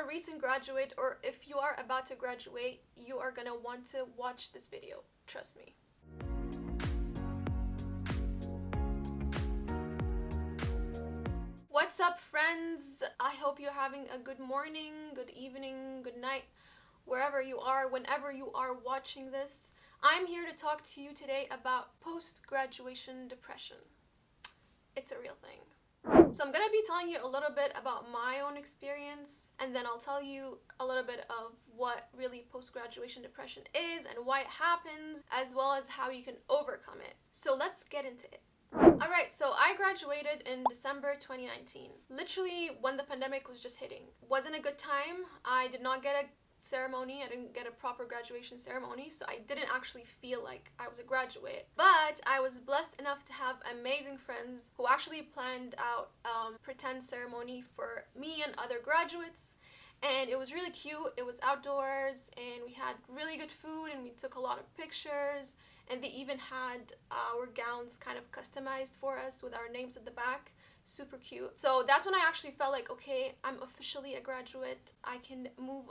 a recent graduate or if you are about to graduate, you are gonna want to watch this video. Trust me. What's up, friends? I hope you're having a good morning, good evening, good night, wherever you are, whenever you are watching this. I'm here to talk to you today about post-graduation depression. It's a real thing. So I'm gonna be telling you a little bit about my own experience, and then I'll tell you a little bit of what really post-graduation depression is and why it happens, as well as how you can overcome it. So let's get into it. Alright, so I graduated in December 2019, literally when the pandemic was just hitting. Wasn't a good time. I did not get a ceremony. I didn't get a proper graduation ceremony, so I didn't actually feel like I was a graduate. But I was blessed enough to have amazing friends who actually planned out pretend ceremony for me and other graduates, and it was really cute. It was outdoors and we had really good food and we took a lot of pictures, and they even had our gowns kind of customized for us with our names at the back. Super cute. So that's when I actually felt like, okay, I'm officially a graduate. I can move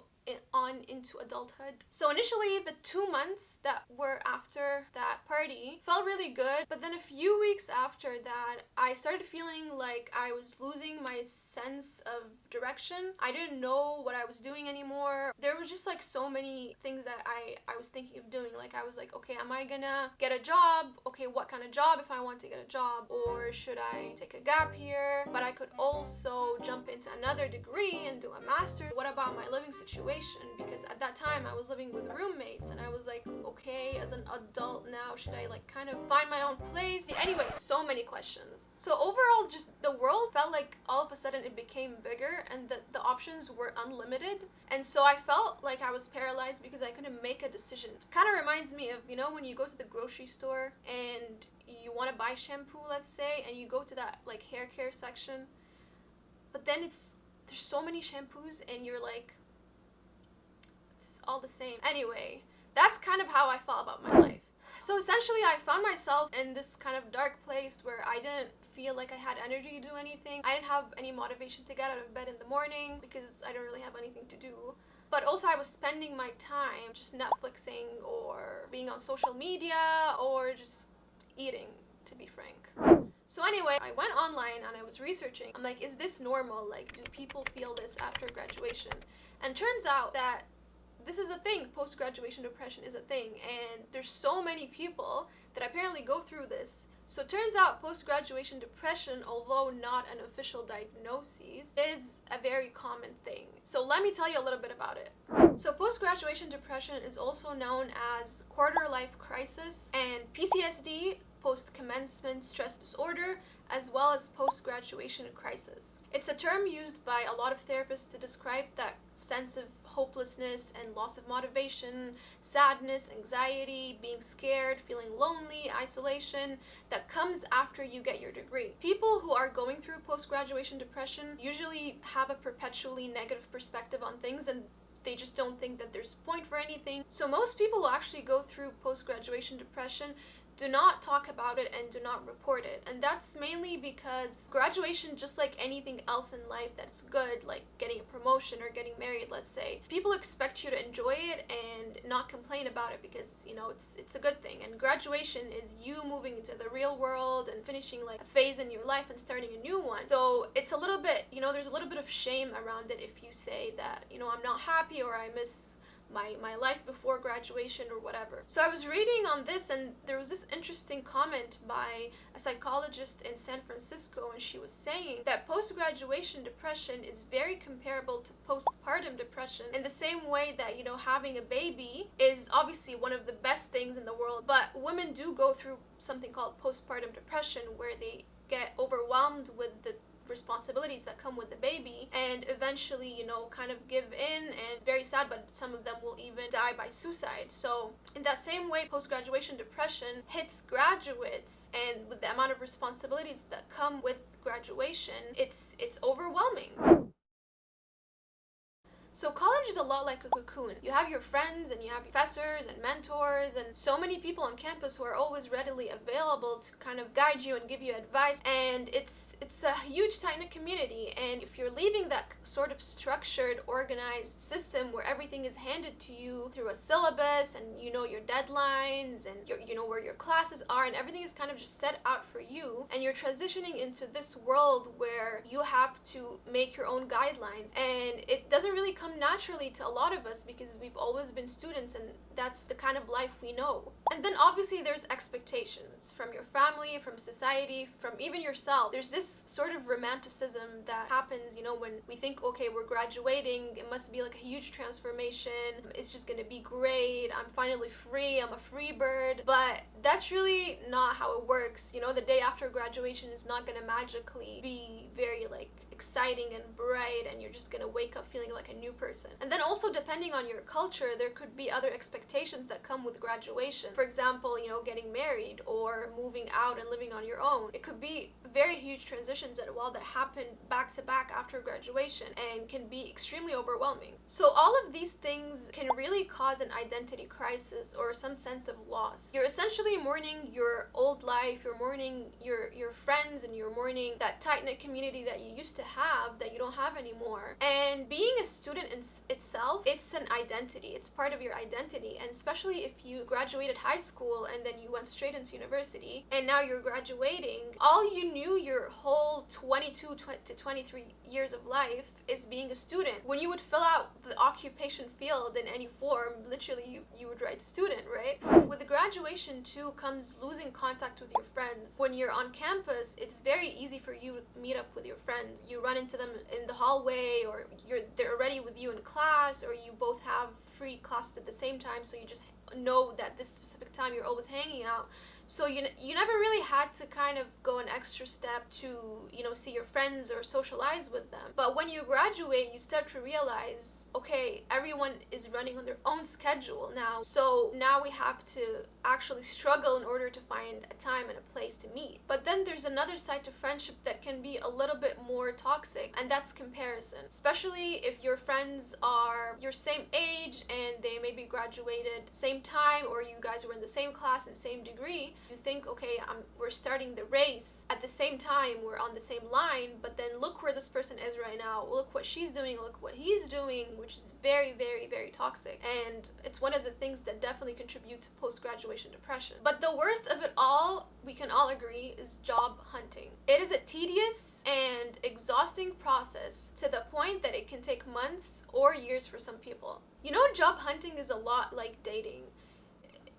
on into adulthood. So initially the 2 months that were after that party felt really good, but then a few weeks after that I started feeling like I was losing my sense of direction. I didn't know what I was doing anymore. There was just like so many things that I was thinking of doing. Like I was like, okay, am I gonna get a job? Okay, what kind of job if I want to get a job? Or should I take a gap year? But I could also jump into another degree and do a master's. What about my living situation? Because at that time I was living with roommates, and I was like, okay, as an adult now, should I like kind of find my own place? Anyway, so many questions. So overall, just the world felt like all of a sudden it became bigger and the options were unlimited. And so I felt like I was paralyzed because I couldn't make a decision. Kind of reminds me of, you know, when you go to the grocery store and you want to buy shampoo, let's say, and you go to that like hair care section, but then there's so many shampoos and you're like, all the same. Anyway, that's kind of how I felt about my life. So essentially I found myself in this kind of dark place where I didn't feel like I had energy to do anything. I didn't have any motivation to get out of bed in the morning because I don't really have anything to do. But also I was spending my time just Netflixing or being on social media or just eating, to be frank. So anyway, I went online and I was researching. I'm like, is this normal? Like, do people feel this after graduation? And turns out that this is a thing. Post-graduation depression is a thing, and there's so many people that apparently go through this. So it turns out post-graduation depression, although not an official diagnosis, is a very common thing. So let me tell you a little bit about it. So post-graduation depression is also known as quarter-life crisis and PTSD, post-commencement stress disorder, as well as post-graduation crisis. It's a term used by a lot of therapists to describe that sense of hopelessness and loss of motivation, sadness, anxiety, being scared, feeling lonely, isolation that comes after you get your degree. People who are going through post-graduation depression usually have a perpetually negative perspective on things, and they just don't think that there's a point for anything. So most people who actually go through post-graduation depression do not talk about it and do not report it. And that's mainly because graduation, just like anything else in life that's good, like getting a promotion or getting married, let's say, people expect you to enjoy it and not complain about it because, you know, it's a good thing. And graduation is you moving into the real world and finishing like a phase in your life and starting a new one. So it's a little bit, you know, there's a little bit of shame around it if you say that, you know, I'm not happy or I miss my life before graduation or whatever. So I was reading on this, and there was this interesting comment by a psychologist in San Francisco, and she was saying that post-graduation depression is very comparable to postpartum depression in the same way that, you know, having a baby is obviously one of the best things in the world, but women do go through something called postpartum depression where they get overwhelmed with the responsibilities that come with the baby and eventually, you know, kind of give in, and it's very sad, but some of them will even die by suicide. So in that same way, post-graduation depression hits graduates, and with the amount of responsibilities that come with graduation, it's overwhelming. So college is a lot like a cocoon. You have your friends and you have professors and mentors and so many people on campus who are always readily available to kind of guide you and give you advice, and it's a huge tight-knit community. And if you're leaving that sort of structured, organized system where everything is handed to you through a syllabus and you know your deadlines and you know where your classes are and everything is kind of just set out for you, and you're transitioning into this world where you have to make your own guidelines, and it doesn't really come naturally to a lot of us because we've always been students and that's the kind of life we know. And then obviously there's expectations from your family, from society, from even yourself. There's this sort of romanticism that happens, you know, when we think, okay, we're graduating, it must be like a huge transformation, it's just gonna be great, I'm finally free, I'm a free bird. But that's really not how it works. You know, the day after graduation is not gonna magically be very like exciting and bright and you're just gonna wake up feeling like a new person. And then also, depending on your culture, there could be other expectations that come with graduation. For example, you know, getting married or moving out and living on your own. It could be very huge transitions that happen back to back after graduation and can be extremely overwhelming. So all of these things can really cause an identity crisis or some sense of loss. You're essentially mourning your old life, you're mourning your friends, and you're mourning that tight-knit community that you used to have that you don't have anymore. And being a student in itself, it's an identity. It's part of your identity. And especially if you graduated high school and then you went straight into university and now you're graduating, all you knew your whole 22 to 23 years of life is being a student. When you would fill out the occupation field in any form, literally you would write student, right? With graduation too comes losing contact with your friends. When you're on campus, it's very easy for you to meet up with your friends. You run into them in the hallway, or they're already with you in class, or you both have free classes at the same time, so you just know that this specific time you're always hanging out. So you never really had to kind of go an extra step to, you know, see your friends or socialize with them. But when you graduate, you start to realize, okay, everyone is running on their own schedule now. So now we have to actually struggle in order to find a time and a place to meet. But then there's another side to friendship that can be a little bit more toxic, and that's comparison. Especially if your friends are your same age and they maybe graduated same time, or you guys were in the same class and same degree. You think, okay, we're starting the race at the same time, we're on the same line, but then look where this person is right now, look what she's doing, look what he's doing, which is very, very, very toxic. And it's one of the things that definitely contribute to post-graduation depression. But the worst of it all, we can all agree, is job hunting. It is a tedious and exhausting process to the point that it can take months or years for some people. You know, job hunting is a lot like dating.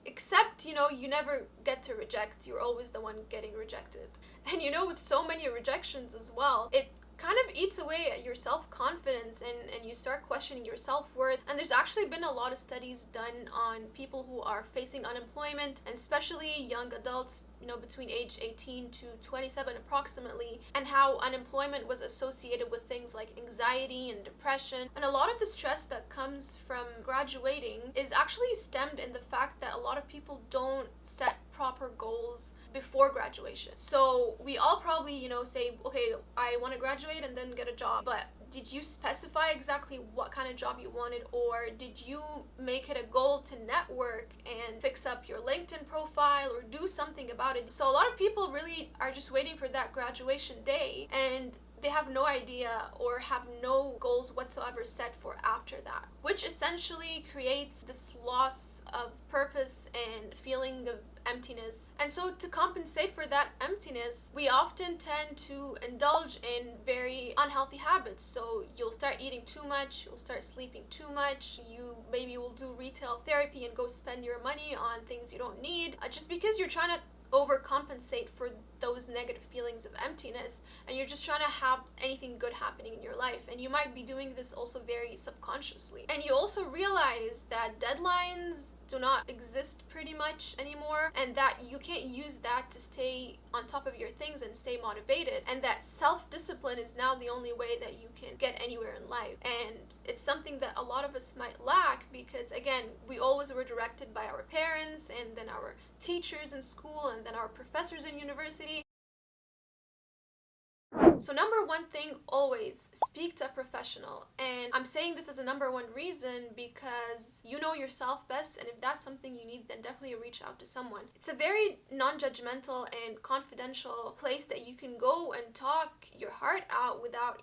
Except, you know, you never get to reject, you're always the one getting rejected. And you know, with so many rejections as well, it kind of eats away at your self-confidence and you start questioning your self-worth. And there's actually been a lot of studies done on people who are facing unemployment, and especially young adults, you know, between age 18 to 27 approximately, and how unemployment was associated with things like anxiety and depression. And a lot of the stress that comes from graduating is actually stemmed in the fact that a lot of people don't set proper goals before graduation. So we all probably, you know, say, okay, I want to graduate and then get a job, but did you specify exactly what kind of job you wanted, or did you make it a goal to network and fix up your LinkedIn profile or do something about it? So a lot of people really are just waiting for that graduation day, and they have no idea or have no goals whatsoever set for after that, which essentially creates this loss of purpose and feeling of emptiness. And so to compensate for that emptiness, we often tend to indulge in very unhealthy habits. So you'll start eating too much, you'll start sleeping too much, you maybe will do retail therapy and go spend your money on things you don't need, just because you're trying to overcompensate for those negative feelings of emptiness, and you're just trying to have anything good happening in your life. And you might be doing this also very subconsciously. And you also realize that deadlines do not exist pretty much anymore, and that you can't use that to stay on top of your things and stay motivated, and that self-discipline is now the only way that you can get anywhere in life. And it's something that a lot of us might lack because, again, we always were directed by our parents and then our teachers in school and then our professors in university. So number one thing, always speak to a professional. And I'm saying this as a number one reason because you know yourself best, and if that's something you need, then definitely reach out to someone. It's a very non-judgmental and confidential place that you can go and talk your heart out without,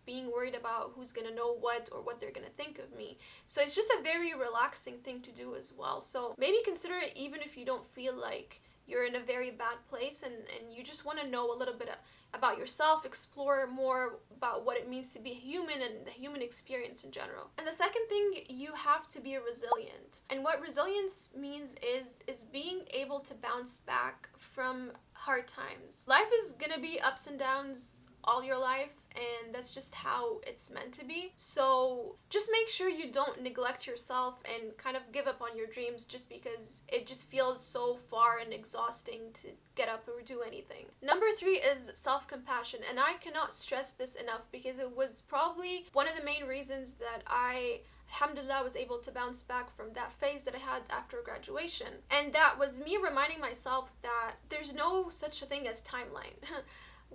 being worried about who's gonna know what or what they're gonna think of me. So it's just a very relaxing thing to do as well. So maybe consider it even if you don't feel like you're in a very bad place and you just want to know a little bit about yourself, explore more about what it means to be human and the human experience in general. And the second thing, you have to be resilient. And what resilience means is being able to bounce back from hard times. Life is gonna be ups and downs all your life, and that's just how it's meant to be. So just make sure you don't neglect yourself and kind of give up on your dreams just because it just feels so far and exhausting to get up or do anything. Number 3 is self-compassion, and I cannot stress this enough because it was probably one of the main reasons that I, alhamdulillah, was able to bounce back from that phase that I had after graduation. And that was me reminding myself that there's no such a thing as timeline.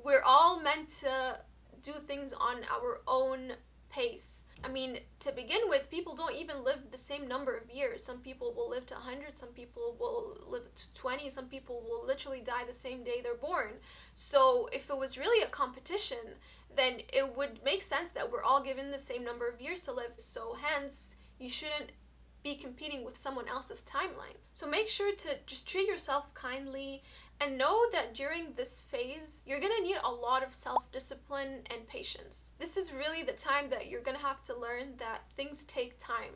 We're all meant to do things on our own pace. I mean, to begin with, people don't even live the same number of years. Some people will live to 100, some people will live to 20, some people will literally die the same day they're born. So if it was really a competition, then it would make sense that we're all given the same number of years to live. So hence, you shouldn't be competing with someone else's timeline. So make sure to just treat yourself kindly and know that during this phase, you're gonna need a lot of self-discipline and patience. This is really the time that you're gonna have to learn that things take time.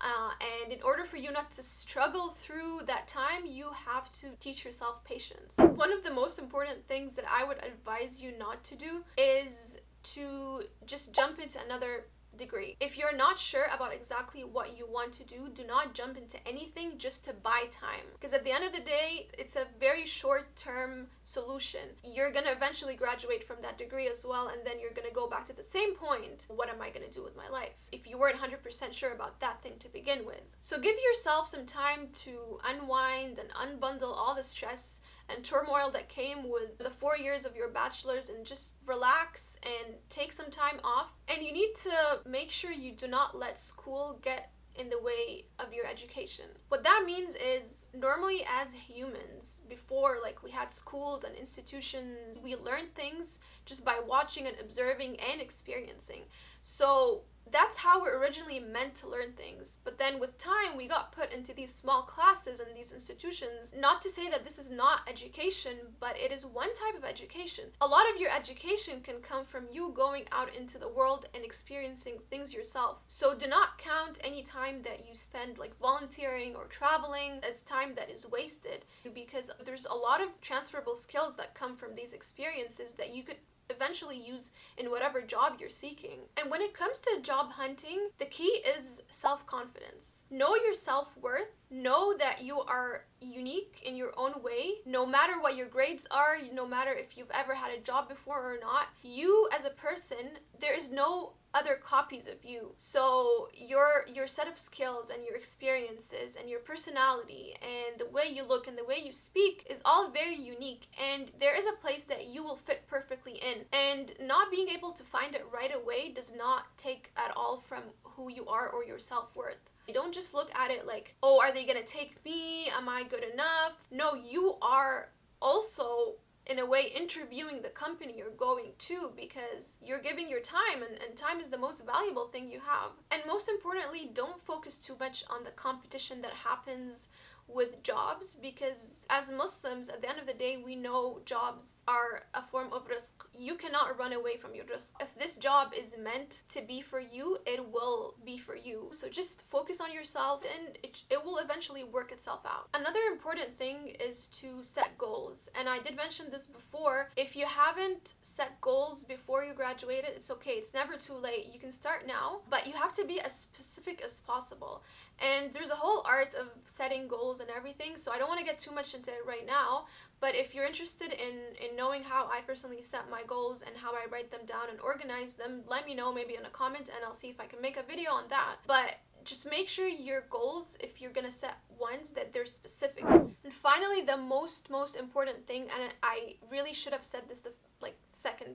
And in order for you not to struggle through that time, you have to teach yourself patience. One of the most important things that I would advise you not to do is to just jump into another degree. If you're not sure about exactly what you want to do, do not jump into anything just to buy time. Because at the end of the day, it's a very short-term solution. You're gonna eventually graduate from that degree as well, and then you're gonna go back to the same point. What am I gonna do with my life? If you weren't 100% sure about that thing to begin with. So give yourself some time to unwind and unbundle all the stress and turmoil that came with the 4 years of your bachelor's, and just relax and take some time off. And you need to make sure you do not let school get in the way of your education. What that means is, normally as humans, before we had schools and institutions, we learned things just by watching and observing and experiencing. So that's how we're originally meant to learn things. But then with time, we got put into these small classes and these institutions. Not to say that this is not education, but it is one type of education. A lot of your education can come from you going out into the world and experiencing things yourself. So do not count any time that you spend volunteering or traveling as time that is wasted, because there's a lot of transferable skills that come from these experiences that you could eventually use in whatever job you're seeking. And when it comes to job hunting, the key is self-confidence. Know your self-worth. Know that you are unique in your own way. No matter what your grades are, no matter if you've ever had a job before or not, you as a person, there is no other copies of you. So your set of skills and your experiences and your personality and the way you look and the way you speak is all very unique, and there is a place that you will fit perfectly in. And not being able to find it right away does not take at all from who you are or your self-worth. Don't just look at it like, oh, are they gonna take me? Am I good enough? No, you are also in a way interviewing the company you're going to, because you're giving your time, and time is the most valuable thing you have. And most importantly, don't focus too much on the competition that happens with jobs, because as Muslims, at the end of the day, we know jobs are a form of rizq. You cannot run away from your rizq. If this job is meant to be for you, it will be for you. So just focus on yourself, and it will eventually work itself out. Another important thing is to set goals. And I did mention this before. If you haven't set goals before you graduated, it's okay. It's never too late. You can start now, but you have to be as specific as possible. And there's a whole art of setting goals and everything, so I don't want to get too much into it right now. But if you're interested in knowing how I personally set my goals and how I write them down and organize them, let me know maybe in a comment, and I'll see if I can make a video on that. But just make sure your goals, if you're gonna set ones, that they're specific. And finally, the most important thing, and I really should have said this the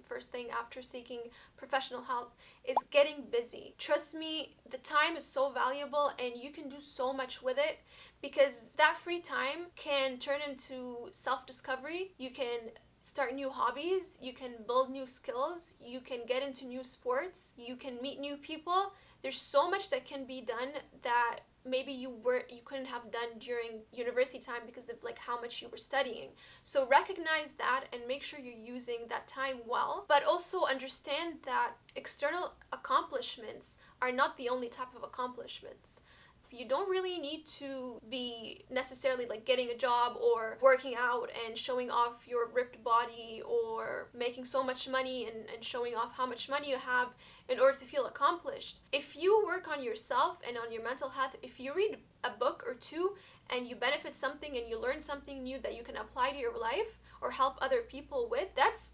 first thing after seeking professional help, is getting busy. Trust me, the time is so valuable and you can do so much with it, because that free time can turn into self-discovery. You can start new hobbies, you can build new skills, you can get into new sports, you can meet new people. There's so much that can be done that maybe you couldn't have done during university time because of how much you were studying. So recognize that and make sure you're using that time well, but also understand that external accomplishments are not the only type of accomplishments. You don't really need to be necessarily getting a job or working out and showing off your ripped body or making so much money and showing off how much money you have in order to feel accomplished. If you work on yourself and on your mental health, if you read a book or two and you benefit something and you learn something new that you can apply to your life or help other people with, that's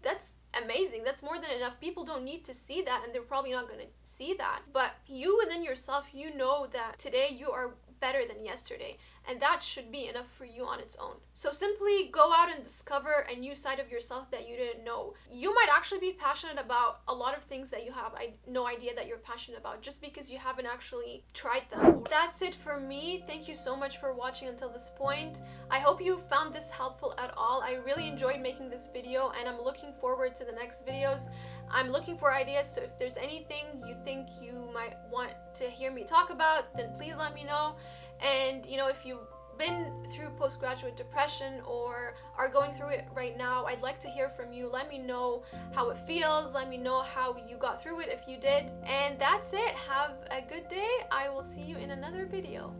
amazing. That's more than enough. People don't need to see that, and they're probably not going to see that. But you within yourself, you know that today you are better than yesterday, and that should be enough for you on its own. So simply go out and discover a new side of yourself that you didn't know. You might actually be passionate about a lot of things that you have no idea that you're passionate about, just because you haven't actually tried them. That's it for me. Thank you so much for watching until this point. I hope you found this helpful at all. I really enjoyed making this video, and I'm looking forward to the next videos. I'm looking for ideas, so if there's anything you think you might want to hear me talk about, then please let me know. And if you've been through postgraduate depression or are going through it right now, I'd like to hear from you. Let me know how it feels. Let me know how you got through it if you did. And that's it. Have a good day. I will see you in another video.